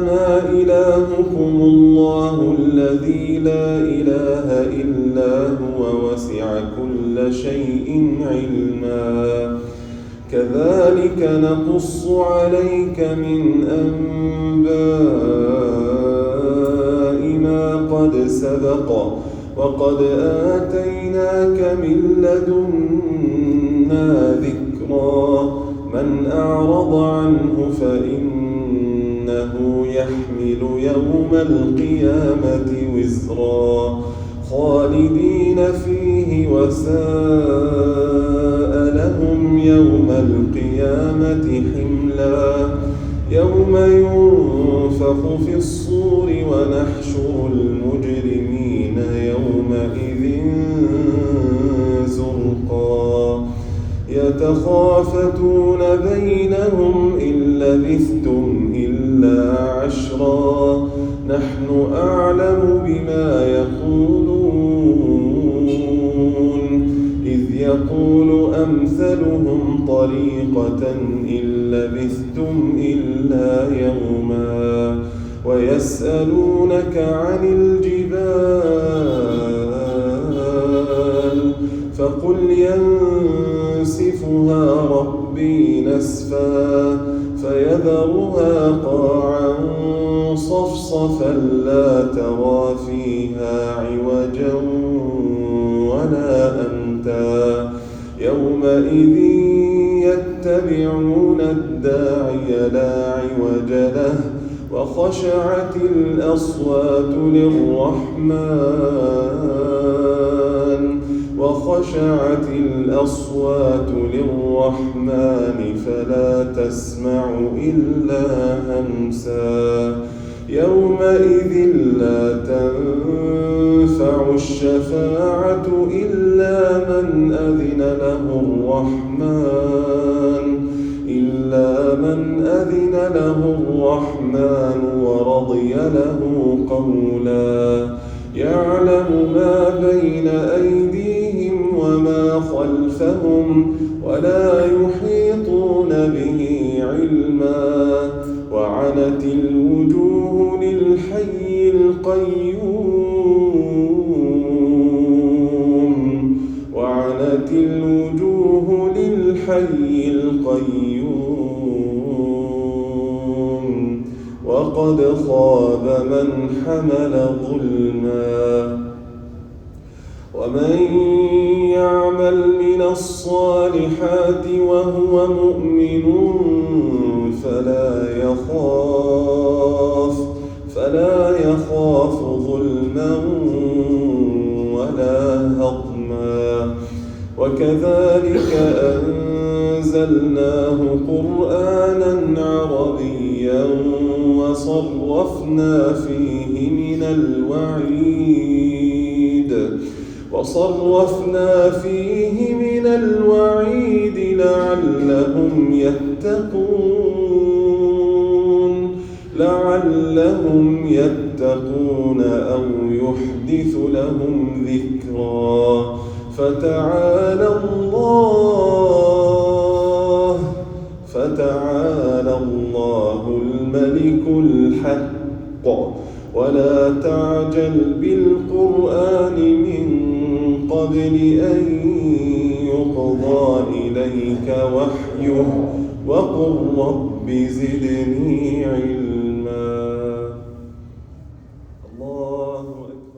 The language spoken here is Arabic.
إنما إلهكم الله الذي لا إله إلا هو وسع كل شيء علما كذلك نقص عليك من أنباء ما قد سبق وقد آتيناك من لدنا ذكرا من أعرض عنه فإنه يحمل يوم القيامة وزرا خالدين فيه وساء لهم يوم القيامة حملا يوم ينفخ في الصور ونحشر المجرمين يومئذ زرقا يتخافتون بينهم إن لبثتم إلا عشرا نحن أعلم بما يقولون إذ يقول أمثلهم طريقة إن لبثتم إلا يوما ويسألونك عن الجبال فقل ينسفها ربي نسفا فيذرها قاعا صفصفا لا ترى فيها عوجا ولا أمتا يومئذ يتبعون الداعي لا عوج له وخشعت الأصوات للرحمن فلا تسمع إلا همسا يومئذ لا تنفع الشفاعة إلا من أذن له الرحمن ورضي له قولا يعلم ما بين أيديهم وما خلفهم ولا يحيطون به علما وعنت الوجوه للحي القيوم وقد خاب من حمل ظلما ومن يعمل من الصالحات وهو مؤمن فلا يخاف ظلما ولا هضما وكذلك أنزلناه قرآنا عربيا وصرفنا فيه من الوعيد لعلهم يتقون أو يحدث لهم ذكرا فتعالى الله الملك الحق ولا تعجل بالقرآن من قبل أن يقضى إليك وحيه وقل رب زدني علما الله أكبر.